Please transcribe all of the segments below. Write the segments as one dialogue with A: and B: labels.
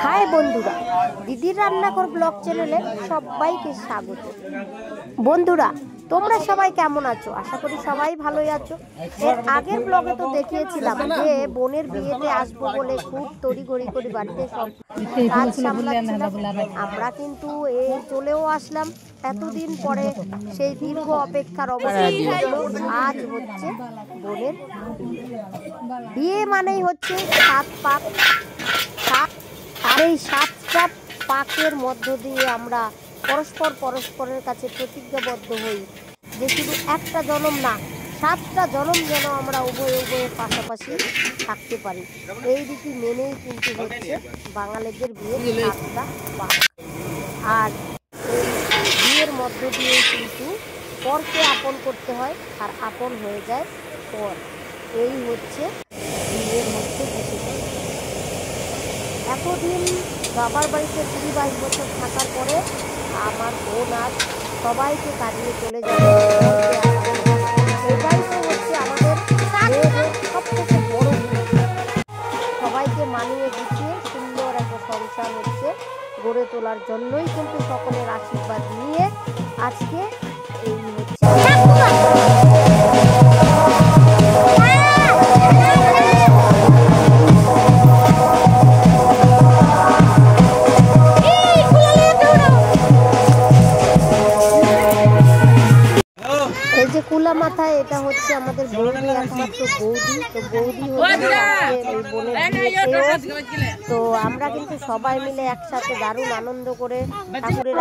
A: High বন্ধুরা, দিদির রান্নাঘর ব্লগ চ্যানেলে সবাইকে স্বাগত। বন্ধুরা, তোমরা সবাই কেমন আছো? আশা করি সবাই ভালোই আছো। এর আগের ব্লগে তো দেখিয়েছিলাম যে বোনের বিয়েতে আসবো বলে খুব তড়িঘড়ি করে বাড়িতে সব কাজ সামলাচ্ছিলাম। আমরা কিন্তু এই চলেও আসলাম এতদিন পরে। সেই দীর্ঘ অপেক্ষার অবসান হলো। আজ হচ্ছে বোনের বিয়ে, মানেই হচ্ছে 7 পাক। আর এই 7টা পাকের মধ্য দিয়ে আমরা পরস্পরের কাছে প্রতিজ্ঞাবদ্ধ হই যে শুধু একটা জনম না, 7টা জনম যেন আমরা উভয়ের পাশাপাশি থাকতে পারি। এই রীতি মেনেই কিন্তু হচ্ছে বাঙালিদের বিয়ের 7টা পাক। আর এই বিয়ের মধ্য দিয়ে কিন্তু পরকে আপন করতে হয়, আর আপন হয়ে যায় পর। এই হচ্ছে বিয়ের মধ্যে বিষয়। এতদিন বাবার বাড়িতে 20-22 বছর থাকার পরে আমার বোন আজ সবাইকে কাটিয়ে চলে যাবে। এটাই তো হচ্ছে আমাদের মেয়েদের সবথেকে বড় ভূমিকা। সবাইকে মানিয়ে গুছিয়ে সুন্দর একটা সংসার হচ্ছে গড়ে তোলার জন্যই কিন্তু সকলের আশীর্বাদ নিয়ে আজকে এই হচ্ছে কুলা মাথায়। এটা হচ্ছে আমাদের বৌদি, একমাত্র বৌদি। তো বৌদি হচ্ছে এই বোনের। তো আমরা কিন্তু সবাই মিলে একসাথে দারুণ আনন্দ করে ঠাকুরের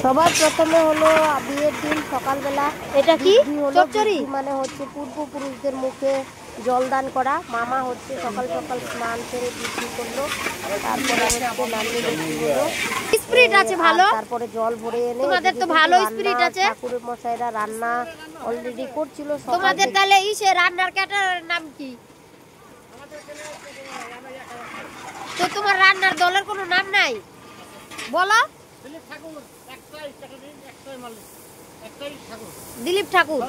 A: সবার প্রথমে হলো বিয়ের দিন সকালবেলা।
B: এটা কি
A: চচ্চড়ি মানে হচ্ছে পূর্বপুরুষদের মুখে জলদান করা। মামা হচ্ছে সকাল সকাল স্নান করে বৃদ্ধি করলো, তারপরে হচ্ছে নান্দি বৃদ্ধি হলো,
B: স্পিরিট আছে ভালো।
A: তারপরে জল ভরে এনে
B: তোমাদের তো ভালো স্পিরিট আছে।
A: ঠাকুরের মশাইরা রান্না অলরেডি করছিল।
B: তোমাদের তাহলে সে রান্নার ক্যাটারের নাম কি? তো তোমার রান্নার দলের কোনো নাম নাই বলো? দিলীপ ঠাকুর।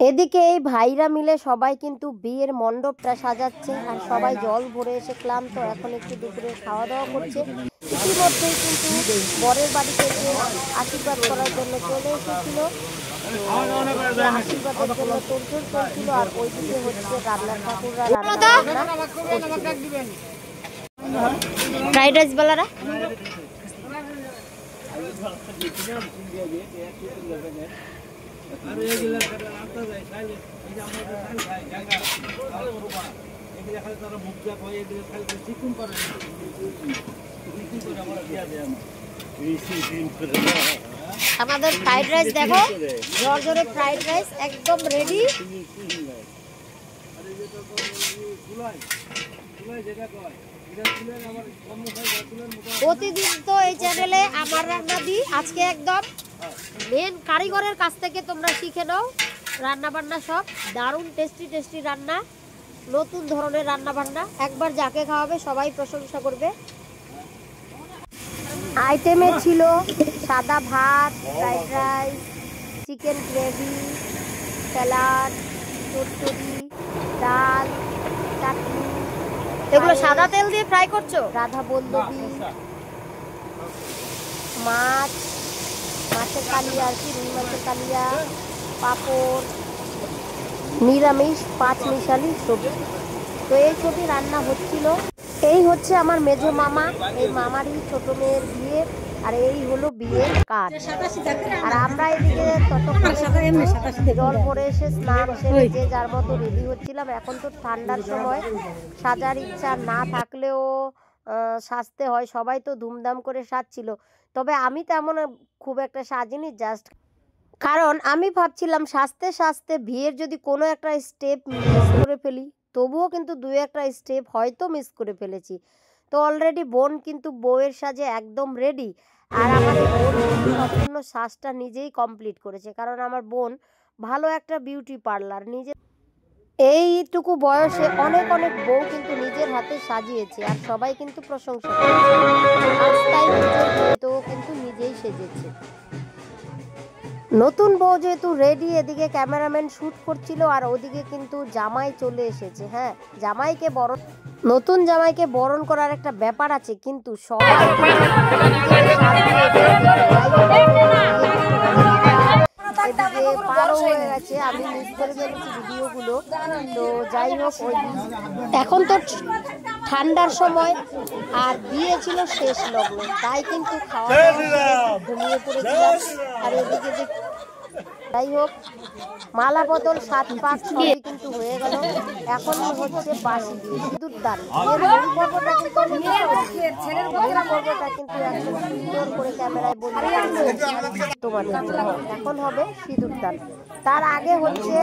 A: এদিকে এই ভাইরা মিলে সবাই কিন্তু বিয়ের মণ্ডপটা সাজাচ্ছে, আর সবাই জল ভরে এসে ক্লান্ত, এখন একটু দুপুরে খাওয়া দাওয়া করছে। ইতিমধ্যেই কিন্তু বরের বাড়িতে এসে আশীর্বাদ করার জন্য চলে এসেছিল, আশীর্বাদের জন্য তোড়জোড় চলছিল। আর ওইদিকে হচ্ছে রান্নার ঠাকুররা রান্না
B: ফ্রাইড রাইস বালারা আমাদের ফ্রাইড রাইস দেখো, ঝরঝরে ফ্রাইড রাইস একদম রেডি। প্রতিদিন তো এই চ্যানেলে আমার রান্না দিই, আজকে একদম মেন কারিগরের কাছ থেকে তোমরা শিখে নাও রান্না বান্না। সব দারুণ টেস্টি টেস্টি রান্না, নতুন ধরনের রান্না বান্না। একবার যাকে খাওয়াবে সবাই প্রশংসা করবে।
A: আইটেমে ছিল সাদা ভাত, fried rice, chicken gravy, salad, চচ্চড়ি, ডাল, চাটনি।
B: এগুলো সাদা তেল দিয়ে ফ্রাই করছো?
A: রাধা বল্লভী, মাছ, মাছের কালিয়া আর কি, রুই মাছের কালিয়া, পাঁপড়, নিরামিষ 5 মিশালি সবজি। তো এই সবই রান্না হচ্ছিল। এই হচ্ছে আমার মেজো মামা, এই মামারই ছোট মেয়ের বিয়ে, আর এই হলো বিয়ের কাজ। আর আমরা এদিকে ততক্ষণে জল ভরে এসে স্নান সেরে যে যার মতো রেডি হচ্ছিলাম। এখন তো ঠান্ডার সময়, সাজার ইচ্ছা না থাকলেও সাজতে হয়, সবাই তো ধুমধাম করে সাজছিল। তবে আমি তেমন খুব একটা সাজিনি, জাস্ট কারণ আমি ভাবছিলাম সাজতে সাজতে বিয়ের যদি কোনো একটা স্টেপ মিস করে ফেলি, তবুও কিন্তু 2-1টা স্টেপ হয়তো মিস করে ফেলেছি। তো অলরেডি বোন কিন্তু বউয়ের সাজে একদম রেডি। আর আমার এই বোন কিন্তু সম্পূর্ণ সাজটা নিজেই কমপ্লিট করেছে, কারণ আমার বোন ভালো একটা বিউটি পার্লার নিজে। এইটুকু বয়সে অনেক অনেক বউ কিন্তু নিজের হাতে সাজিয়েছে, আর সবাই কিন্তু প্রশংসা করেছে। আজ তাই নিজের বিয়েতেও কিন্তু নিজেই সেজেছে। নতুন বউ যেহেতু রেডি, এদিকে ক্যামেরাম্যান শ্যুট করছিল, আর ওদিকে কিন্তু জামাই চলে এসেছে। হ্যাঁ, জামাইকে বরণ, নতুন জামাইকে বরণ করার একটা ব্যাপার আছে, কিন্তু সবাই এদিকে পারও হয়ে গেছে। আমি মিস করে ফেলেছি ভিডিওগুলো। তো যাই হোক, ওই এখন তো ঠান্ডার সময়, আর বিয়ে ছিল শেষ লগ্ন, তাই কিন্তু খাওয়া দাওয়া ঘুমিয়ে পড়েছিলাম। আর এদিকে যাই হোক, মালা বদল, 7 পাক সবই কিন্তু হয়ে গেল। এখন হচ্ছে বাসি বিয়ে, সিঁদুর দান। বিয়ের পর্বটা কিন্তু একদম সুন্দর করে ক্যামেরায় বন্দি তোমাদের জন্য। এখন হবে সিঁদুর দান। তার আগে হচ্ছে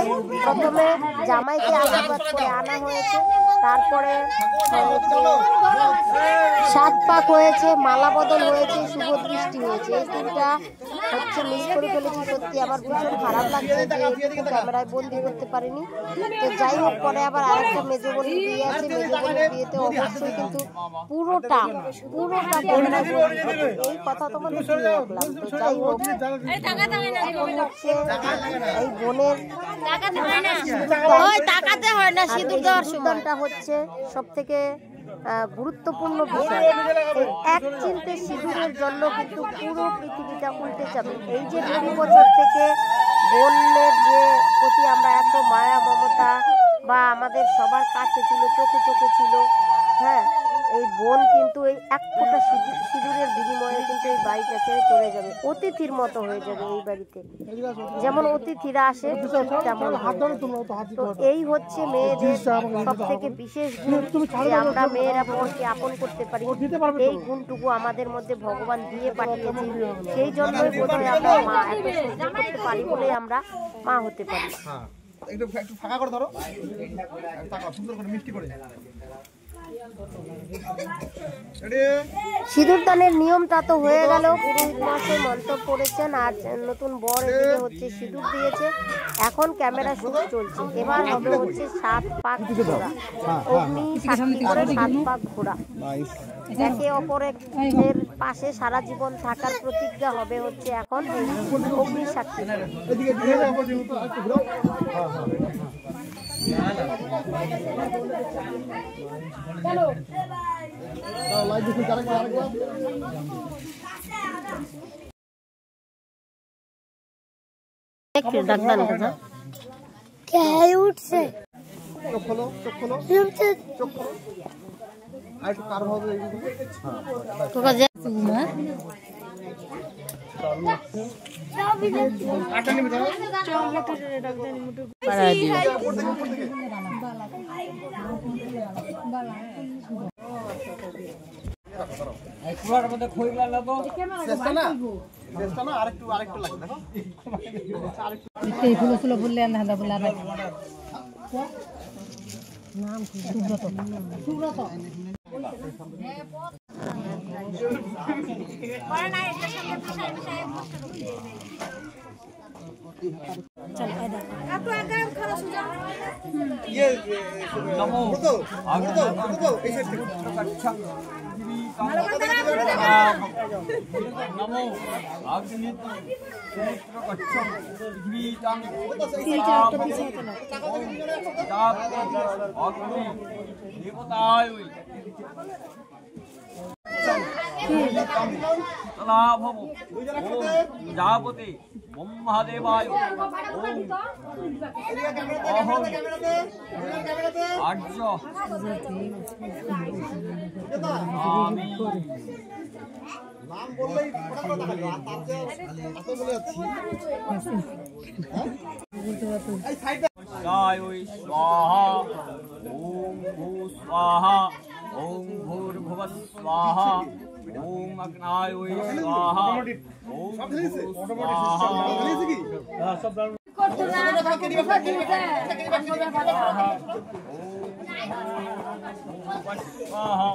A: প্রথমে জামাইকে আশীর্বাদ করে আনা হয়েছে, তারপরে 7 পাক হয়েছে, মালা বদল হয়েছে, শুভ দৃষ্টি হয়েছে। এই 3টা হচ্ছে মিস করে ফেলেছি। সত্যি আমার ভীষণ খারাপ লাগছে যে একটু ক্যামেরায় বন্দি করতে পারিনি। তো যাই হোক, পরে আবার আরেকটা মেজো বোনের বিয়ে আছে। মেজো বোনের বিয়েতে অবশ্যই কিন্তু পুরোটা ক্যামেরায় বন্দি হবে, এই কথা তোমাদের কি রাখলাম। তো যাই হোক, এখন হচ্ছে এই বোনের সিঁদুরদানটা হচ্ছে সব থেকে গুরুত্বপূর্ণ বিষয়। এই এক চিলতে সিঁদুরের জন্য কিন্তু পুরো পৃথিবীটা উল্টে যাবে। এই যে 2 বছর থেকে বোনের যে প্রতি আমরা এত মায়া মমতা, বা আমাদের সবার কাছে ছিল, চোখে চোখে ছিল, হ্যাঁ, এই বোন কিন্তু কিন্তু এই এক ফোঁটা সিঁদুরের বিনিময়ে কিন্তু এই বাড়িটা ছেড়ে চলে যাবে, অতিথির মতো হয়ে যাবে এই বাড়িতে। যেমন অতিথিরা আসে তেমন। তো এই হচ্ছে মেয়েদের সব থেকে বিশেষ গুণ, যে আমরা মেয়েরা পরকে আপন করতে পারি। এই গুণটুকু আমাদের মধ্যে ভগবান দিয়ে পাঠিয়েছে, সেই জন্যই বোধহয় আমরা মা এত সহ্য করতে পারি বলেই আমরা মা হতে পারি।
C: একটু ফাঁকা করে ধরো, সুন্দর করে মিষ্টি করে।
A: সিঁদুর দানের নিয়মটা তো হয়ে গেল, পুরোহিত মশাই মন্ত্র পড়েছেন আর নতুন বর এদিকে হচ্ছে সিঁদুর দিয়েছে। এখন ক্যামেরা শুট চলছে, এবার হবে হচ্ছে 7 পাক ঘোরা, অগ্নি সাক্ষী করে 7 পাক ঘোরা। একে অপরের পাশে সারা জীবন থাকার প্রতিজ্ঞা হবে হচ্ছে এখন অগ্নি সাক্ষী। উঠছে
C: চোখ খোলো, চোখ খোলো, চোখ খোলো। আর একটু কার হবে আরেকটু লাগবে।
D: ফুলো ফুলো ফুললে না বলে নাম সুব্রত সুব্রত
E: जापते ब्रह्मदेवाय आर्य
C: নাম বললেই বলে যাচ্ছি।
E: स्वाहा ओम भू स्वाहा ओम भूर्भुवः स्वाहा ओम अग्नाय स्वाहा ओम स्वाहा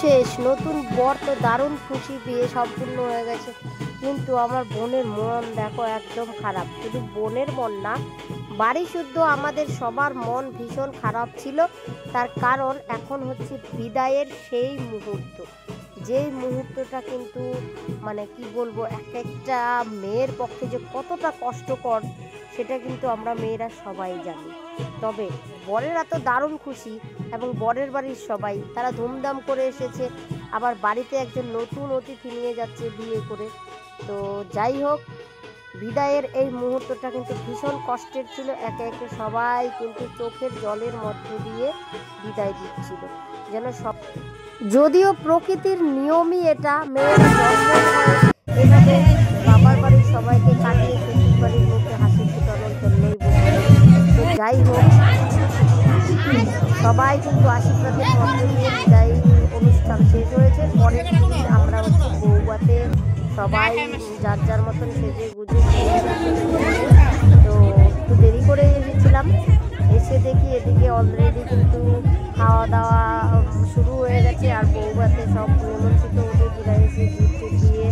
A: শেষ। নতুন বর তো দারুণ খুশি, বিয়ে সম্পূর্ণ হয়ে গেছে, কিন্তু আমার বোনের মন দেখো একদম খারাপ। শুধু বোনের মন না, বাড়ি শুদ্ধ আমাদের সবার মন ভীষণ খারাপ ছিল। তার কারণ এখন হচ্ছে বিদায়ের সেই মুহূর্ত, যেই মুহূর্তটা কিন্তু মানে কি বলবো, এক একটা মেয়ের পক্ষে যে কতটা কষ্টকর সেটা কিন্তু আমরা মেয়েরা সবাই জানি। তবে বরেরা তো দারুণ খুশি, এবং বরের বাড়ির সবাই তারা ধুমধাম করে এসেছে, আবার বাড়িতে একজন নতুন অতিথি নিয়ে যাচ্ছে বিয়ে করে। তো যাই হোক, বিদায়ের এই মুহূর্তটা কিন্তু ভীষণ কষ্টের ছিল। একে একে সবাই কিন্তু চোখের জলের মধ্য দিয়ে বিদায় দিচ্ছিল যেন সব। যদিও প্রকৃতির নিয়মই এটা, মেয়েরা জন্ম হয় এভাবে বাবার বাড়ির সবাইকে কাটিয়ে শ্বশুর বাড়ির মুখে হাসি ফুটানোর জন্যই। যাই হোক, সবাই কিন্তু আশীর্বাদের মধ্যে দিয়ে বিদায় অনুষ্ঠান শেষ হয়েছে। পরের দিন আমরা হচ্ছে বৌভাতে সবাই যার যার মতন সেজে গুজে তো একটু দেরি করে এসেছিলাম। এসে দেখি এদিকে অলরেডি কিন্তু খাওয়া দাওয়া শুরু হয়ে গেছে, আর বৌভাতে সব নিমন্ত্রিত ওদের বিদায় এসে গিফট দিয়ে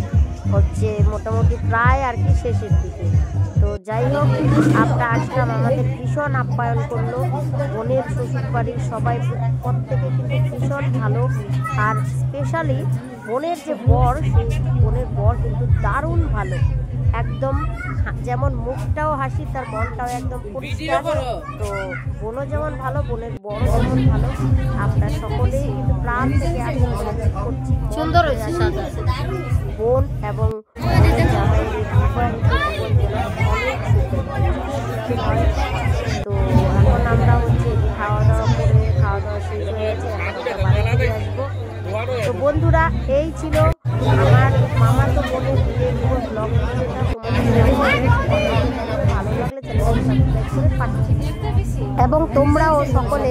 A: হচ্ছে মোটামুটি প্রায় আর কি শেষের দিকে। তো যাই হোক, আমরা আসলাম, আমাদের ভীষণ আপ্যায়ন করলো বোনের শ্বশুর বাড়ির সবাই, প্রত্যেকে কিন্তু ভীষণ ভালো। আর স্পেশালি বোনের যে বর, সেই বোনের বর কিন্তু দারুণ ভালো, একদম যেমন মুখটাও হাসি তার মনটাও একদম পরিষ্কার। তো বোনও যেমন ভালো, বোনের বড় যেমন ভালো। আমরা সকলেই কিন্তু প্রাণ থেকে আশীর্বাদ করছি
B: সুন্দর হয়েছে সাজা।
A: বোন এবং বোনের জামাইয়ের বিবাহিত জীবন যেন অনেক সুখের হয়। তো এখন আমরা হচ্ছে খাওয়া দাওয়া করে, খাওয়া দাওয়া শেষ হয়ে গেছে, এখন আমরা বাড়ি আসবো। তো বন্ধুরা, এই ছিল আমার মামাতো বোনের বিয়ের পুরো ব্লগ ভিডিওটা। তোমাদের ভালো লাগলে চ্যানেলটি সাবস্ক্রাইব করে পাঠিয়ে এবং তোমরাও সকলে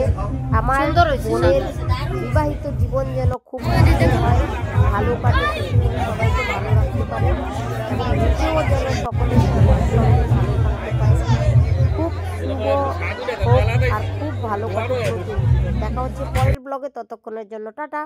A: আমার বোনের বিবাহিত জীবন যেন খুব সুন্দর হয়, ভালো কাটে, সবাইকে ভালো রাখতে পারে এবং নিজেও যেন সকলের সবার সঙ্গে ভালো থাকতে পারে। খুব শুভ হোক আর খুব ভালো কাটে। দেখা হচ্ছে পরের ব্লগে, ততক্ষণের জন্য টাটা।